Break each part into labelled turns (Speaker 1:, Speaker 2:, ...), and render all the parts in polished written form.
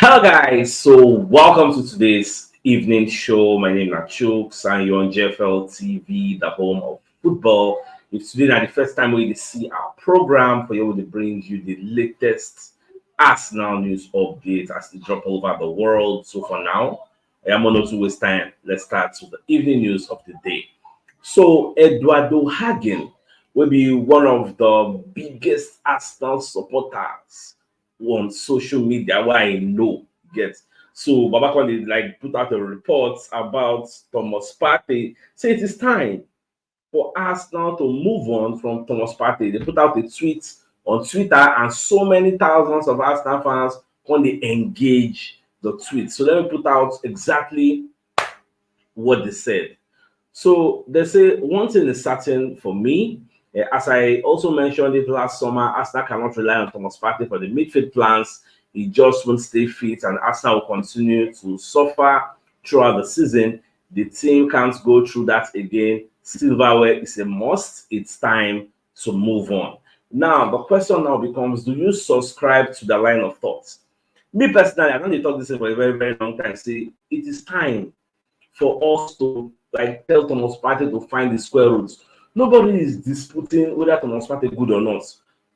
Speaker 1: Hello, guys. So, welcome to today's evening show. My name is CHUKS, and you're on JFL TV, the home of football. If today is the first time we see our program, for you to bring you the latest Arsenal news updates as they drop all over the world. So, for now, I am not to waste time. Let's start with the evening news of the day. So, Eduardo Hagen will be one of the biggest Arsenal supporters on social media where I know get. So Baba Conde like put out a report about Thomas Partey. Say it is time for Arsenal to move on from Thomas Partey. They put out a tweet on Twitter, and so many thousands of Arsenal fans when they engage the tweet. So let me put out exactly what they said. So they say one thing is certain for me. As I also mentioned it last summer, Arsenal cannot rely on Thomas Partey for the midfield plans. He just won't stay fit, and Arsenal will continue to suffer throughout the season. The team can't go through that again. Silverware is a must. It's time to move on. Now, the question now becomes, do you subscribe to the line of thought? Me personally, I don't talk this for a very, very long time. Say it is time for us to like tell Thomas Partey to find the square roots. Nobody is disputing whether Thomas Partey is good or not.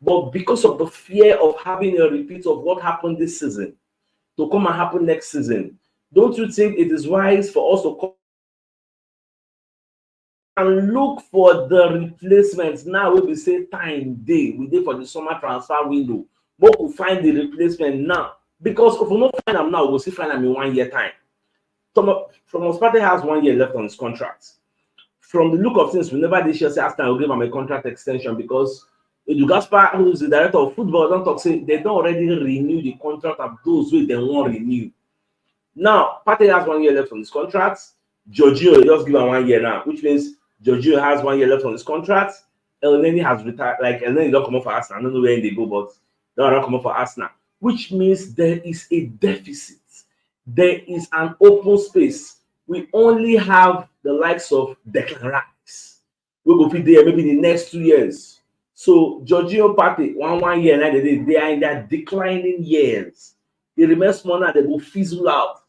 Speaker 1: But because of the fear of having a repeat of what happened this season to come and happen next season, don't you think it is wise for us to come and look for the replacements now? We say time day, we day for the summer transfer window, but we find the replacement now. Because if we don't find them now, we'll see find them in 1 year time. Thomas Partey has 1 year left on his contract. From the look of things, we never did say Arsenal will give him a contract extension because Edu Gaspar, who is the director of football, don't talk say they don't already renew the contract of those who they won't renew. Now, Partey has 1 year left on his contract. Jorginho just give him 1 year now, which means Jorginho has 1 year left on his contract. Elneny has retired, like Elneny don't come up for Arsenal. I don't know where they go, but they don't come up for Arsenal, which means there is a deficit. There is an open space. We only have the likes of Declan Rice. We will be there maybe the next 2 years. So Jorginho Partey, one year, now they are in their declining years. They remain smaller, they will fizzle out.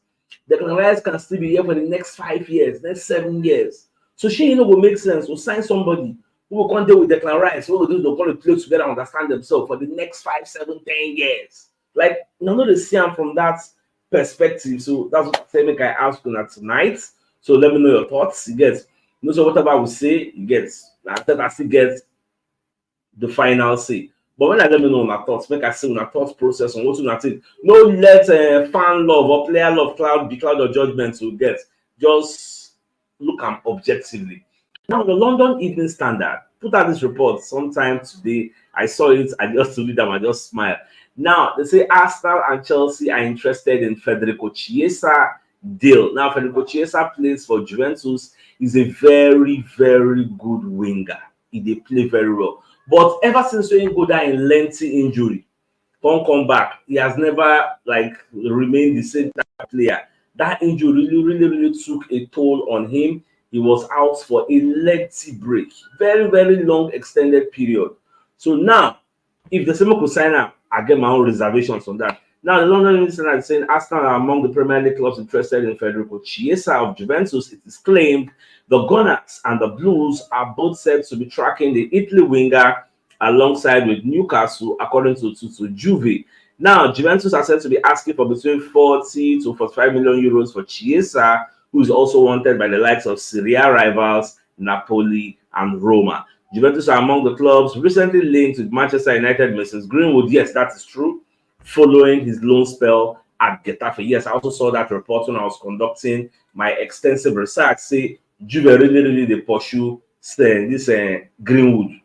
Speaker 1: Declan Rice can still be here for the next 5 years, next 7 years. So she will make sense. We'll sign somebody who will come there with Declan Rice, who will do the going to play together and understand themselves for the next 5, 7, 10 years. Like, none of the see them from that perspective. So that's what I say. Make I ask you tonight. So let me know your thoughts. You get, so whatever we say, you get. I still get the final say. But when I let me know my thoughts, make I say my thoughts process on what you think. No let fan love or player love be cloud of judgment to get. Just look at objectively. Now the London Evening Standard put out this report sometime today. I saw it. I just read them. I just smile. Now, they say Arsenal and Chelsea are interested in Federico Chiesa deal. Now, Federico Chiesa plays for Juventus. He's a very, very good winger. They play very well. But ever since he go down in lengthy injury, don't come back. He has never like remained the same type of player. That injury really took a toll on him. He was out for a lengthy break. Very, very long extended period. So now, if the same could sign up, I get my own reservations on that. Now, the London Evening Standard is saying Arsenal are among the Premier League clubs interested in Federico Chiesa of Juventus. It is claimed the Gunners and the Blues are both said to be tracking the Italy winger alongside with Newcastle, according to Juve. Now, Juventus are said to be asking for between 40 to 45 million euros for Chiesa, who is also wanted by the likes of Serie A rivals Napoli and Roma. Juventus are among the clubs recently linked with Manchester United. Mrs. Greenwood, yes, that is true, following his loan spell at Getafe. Yes, I also saw that report when I was conducting my extensive research. Say Juve really they pursue this Greenwood.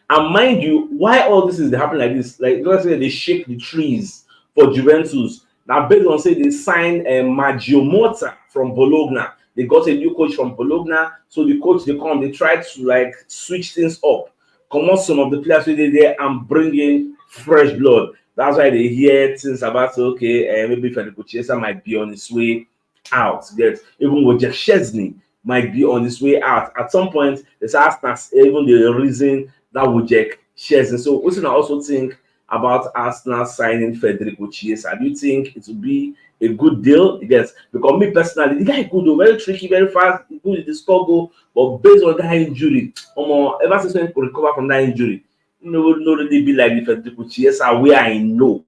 Speaker 1: And mind you, why all this is happening like this? Like let's say they shake the trees for Juventus. Now, based on say they signed Maggio Motta from Bologna. They got a new coach from Bologna, so the coach they come, they try to like switch things up, come on some of the players who they there and bring in fresh blood. That's why they hear things about okay, maybe Federico Chiesa might be on his way out. Yes, even with Jeff Chesney might be on his way out. At some point, they asked us even the reason that would Jack Chesney. So we also think about Arsenal signing Federico Chiesa? Do you think it will be a good deal? Yes, because me personally, the guy good, though, very tricky, very fast, good with the score goal, but based on that injury, ever since when he could recover from that injury, no really be like the Federico Chiesa where I know.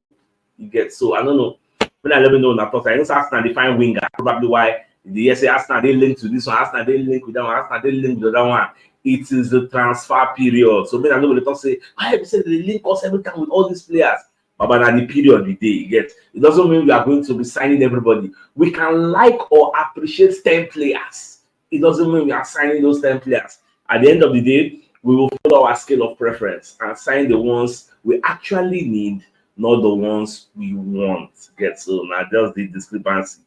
Speaker 1: You get, so I don't know. When I let me know that talk, I know Arsenal they find winger, probably why the say Arsenal they link to this one, Arsenal they link with that one, Arsenal they link with the other one. It is the transfer period. So when I know they talk say, why have you said they link us every time with all these players? But at the period we day, you get, it doesn't mean we are going to be signing everybody. We can like or appreciate 10 players. It doesn't mean we are signing those 10 players. At the end of the day, we will follow our scale of preference and sign the ones we actually need, not the ones we want. Get, so now just the discrepancy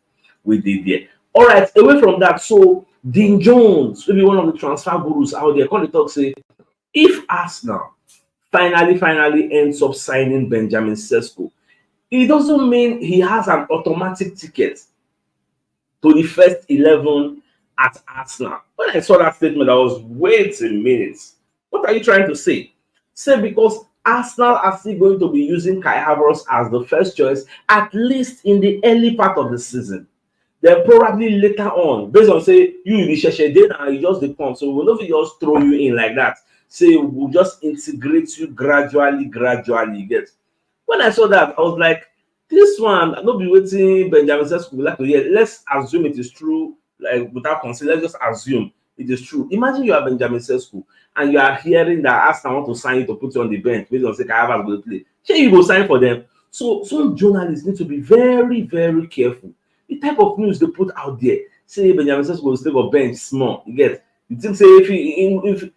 Speaker 1: we did there. All right, away from that, so Dean Jones, maybe one of the transfer gurus out there, come to talk say, if Arsenal finally ends up signing Benjamin Sesko, it doesn't mean he has an automatic ticket to the first 11 at Arsenal. When I saw that statement, I was, wait a minute. What are you trying to say? Say because Arsenal are still going to be using Kai Havertz as the first choice, at least in the early part of the season. Then probably later on, based on say you be sheshe then and you just dey come, so we'll not just throw you in like that. Say we'll just integrate you gradually. You get. When I saw that, I was like, this one, not be waiting Benjamin Sesko like to hear. Let's assume it is true, like without consider, let's just assume it is true. Imagine you are Benjamin Sesko and you are hearing that Arsenal want to sign you to put you on the bench based on say Kai Havertz will play. Sure, you go sign for them. So some journalists need to be very careful. The type of news they put out there, say Benjamin Sesko will stay for bench small. You get, you think say if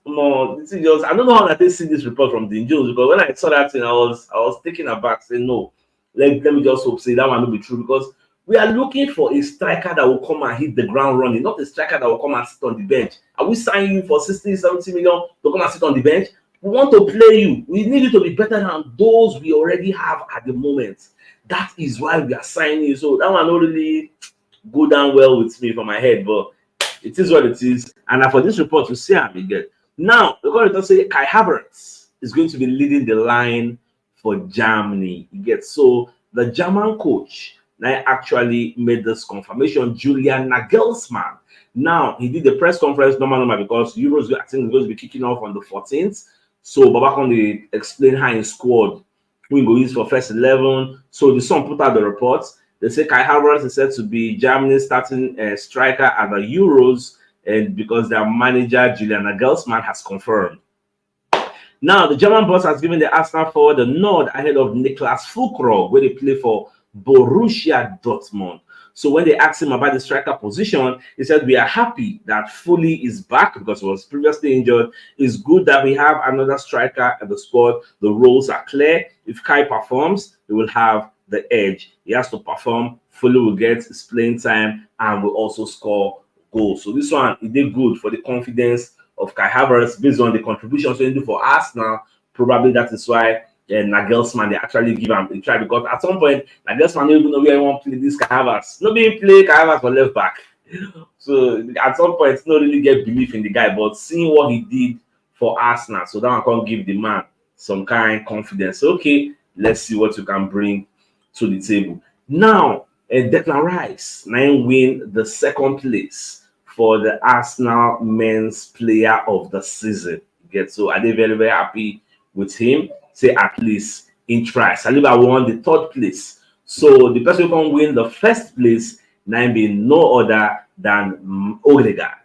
Speaker 1: no, this is just, I don't know how that they see this report from Dean Jones, because when I saw that thing, I was taken aback, saying no, let me just hope say that one will be true, because we are looking for a striker that will come and hit the ground running, not a striker that will come and sit on the bench. Are we signing you for 60-70 million to come and sit on the bench? We want to play you. We need you to be better than those we already have at the moment. That is why we are signing you. So that one don't really go down well with me for my head, but it is what it is. And for this report to see how we get. Now, we're going to say Kai Havertz is going to be leading the line for Germany. You get, so the German coach now actually made this confirmation, Julian Nagelsmann. Now, he did the press conference normal because Euros, I think, is going to be kicking off on the 14th. So Babakon explain how his squad we go use for first 11. So the Sun put out the reports. They say Kai Havertz is said to be Germany's starting striker at the Euros, and because their manager Julian Nagelsmann has confirmed. Now the German boss has given the Arsenal forward the nod ahead of Niklas Füllkrug, where they play for Borussia Dortmund. So when they asked him about the striker position, he said, we are happy that Foley is back because he was previously injured. It's good that we have another striker at the squad. The roles are clear. If Kai performs, he will have the edge. He has to perform. Foley will get his playing time and will also score goals. So this one, it did good for the confidence of Kai Havertz based on the contributions he did for Arsenal. Probably that is why Nagelsmann, they actually give him a try, because at some point Nagelsmann don't even know where he want to play this Kai Havertz. Nobody play Kai Havertz for left back. So at some point, not really get belief in the guy, but seeing what he did for Arsenal, so that one can give the man some kind of confidence. Okay, let's see what you can bring to the table. Now, Declan Rice now win the second place for the Arsenal Men's Player of the Season. So are they very happy with him? Say at least in try. Saliba won the third place. So the person who can win the first place now being no other than Odegaard.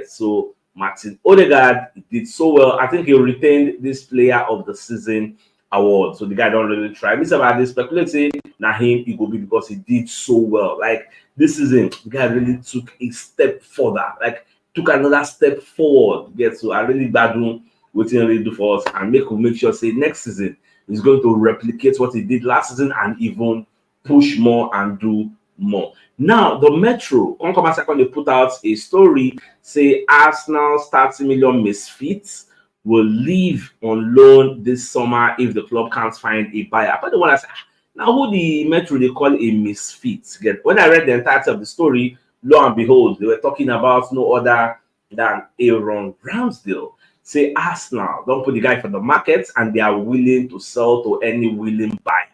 Speaker 1: So Martin Odegaard did so well. I think he retained this Player of the Season award. So the guy don't really try. Mr. About speculate say now him it will be because he did so well. Like this season, the guy really took a step further. Like took another step forward. So I really bad room what he really do for us and make sure say next season he's going to replicate what he did last season and even push more and do more. Now the Metro they put out a story say Arsenal 30 million misfits will leave on loan this summer if the club can't find a buyer. But the one I say now who the Metro they call a misfit. When I read the entirety of the story, lo and behold, they were talking about no other than Aaron Ramsdale. say Arsenal don't put the guy for the market and they are willing to sell to any willing buyer.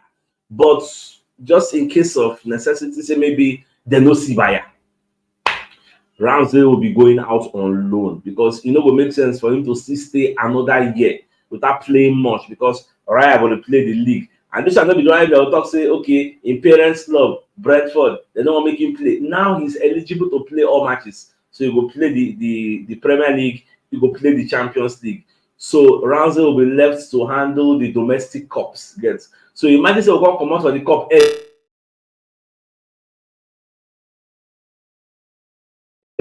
Speaker 1: But just in case of necessity, say maybe they no see buyer, Ramsdale will be going out on loan because it will make sense for him to still stay another year without playing much because Raya going to play the league. And this shall not be the they'll talk say, okay, in Parents Club, Brentford, they don't want to make him play. Now he's eligible to play all matches. So he will play the Premier League, he will play the Champions League. So Ramsdale will be left to handle the domestic cups. Yes. So imagine say we're going to come out for the cup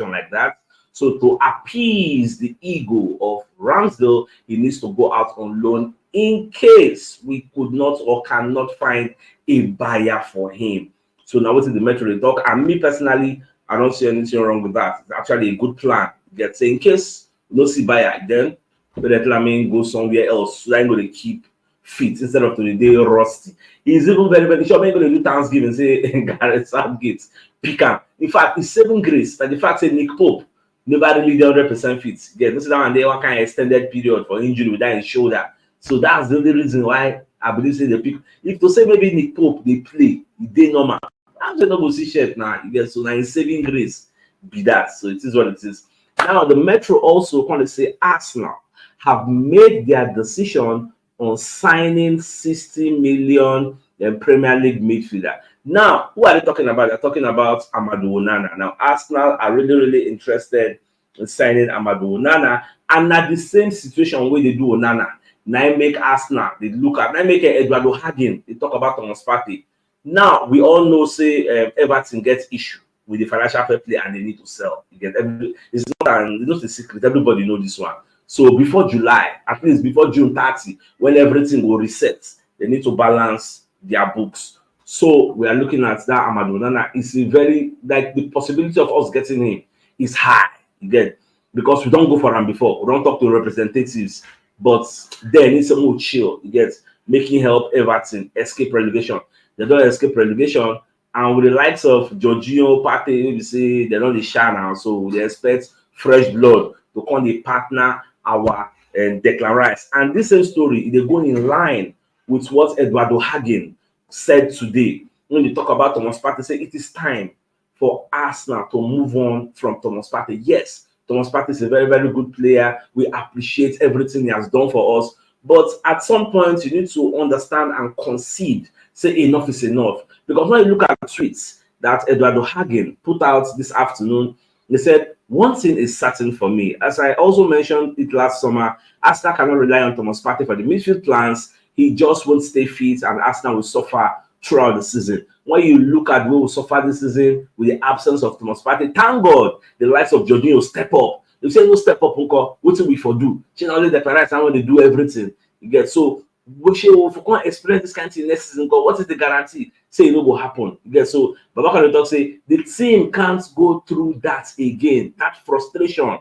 Speaker 1: like that. So to appease the ego of Ramsdale, he needs to go out on loan in case we could not or cannot find a buyer for him. So now what is the Metro they talk? And me personally, I don't see anything wrong with that. It's actually a good plan. Get say in case no see buyer, then let Lamin go somewhere else. So I'm going to keep fit instead of today rusty. He's even very sure I'm going to do Thanksgiving. Say Gareth Southgate, pick up. In fact, it's 7 grace. That the fact that Nick Pope never really 100% fit. Yeah, this is down there one kind of extended period for injury without his shoulder. So that's the only reason why I believe say the pick. If to say maybe Nick Pope they play, they normal. I'm just not going to see shirt now. Yeah, so now in 7 grace be that. So it is what it is. Now the Metro also want to say Arsenal have made their decision on signing 60 million Premier League midfielder. Now, who are they talking about? They're talking about Amadou Onana. Now, Arsenal are really interested in signing Amadou Onana, and at the same situation where they do Onana, now make Arsenal, they look at, now make Eduardo Hagen, they talk about Thomas Partey. Now, we all know, say, Everton gets issue with the financial fair play and they need to sell. It's not a secret, everybody knows this one. So before July, at least before June 30, when everything will reset, they need to balance their books. So we are looking at that Amadou Onana. It's a very, like the possibility of us getting him is high, again, because we don't go for him before. We don't talk to representatives, but then it's a more chill, you get, making help Everton escape relegation. They don't escape relegation, and with the likes of Jorginho, Partey, we say they're not the shine now, so they expect fresh blood to come the partner our Declan Rice. And this same story, they go in line with what Eduardo Hagen said today when they talk about Thomas Partey. Say it is time for Arsenal to move on from Thomas Partey. Yes, Thomas Partey is a very good player. We appreciate everything he has done for us, but at some point you need to understand and concede. Say enough is enough. Because when you look at the tweets that Eduardo Hagen put out this afternoon, they said, one thing is certain for me. As I also mentioned it last summer, Arsenal cannot rely on Thomas Partey for the midfield plans. He just won't stay fit and Arsenal will suffer throughout the season. When you look at who will suffer this season with the absence of Thomas Partey, thank God the likes of Jorginho step up. You say no step up, Uncle, what will we for do? She not only the parents and when they do everything. You get so if you can't experience this kind of thing next season, what is the guarantee? Say it will happen. You get so Baba can talk say the team can't go through that again. That frustration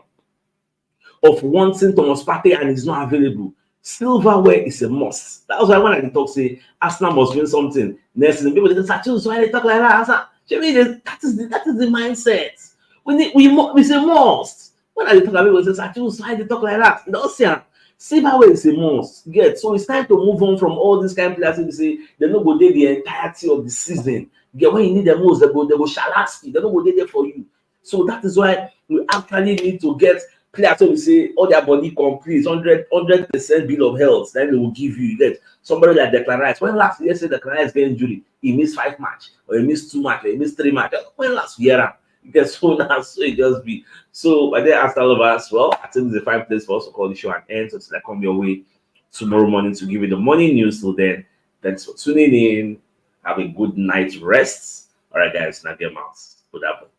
Speaker 1: of wanting Thomas Partey and he's not available. Silverware is a must. That's why when I talk say Arsenal must win something next season, people they say, so why they talk like that? That is the mindset. We say must. When I talk about people say, why they talk like that? Don't say Silverware is a must. Get so it's time to move on from all these kind of players. They say they're not go there the entirety of the season. Get when you need the most, they go Shalaski, they're not go there for you. So that is why we actually need to get players. So we say all their body complete, 100% bill of health. Then they will give you that. Somebody like Declan Rice. When last year said Declan Rice got injury, he missed 5 matches, or he missed 2 matches, or he missed 3 matches. When last year, because so now so it just be. So I did ask all of us. Well, I think it's a fine place for us to call the show and end. So it's like come your way tomorrow morning to give you the morning news. So then, thanks for tuning in. Have a good night rest. All right, guys. Now get mouse. Good afternoon.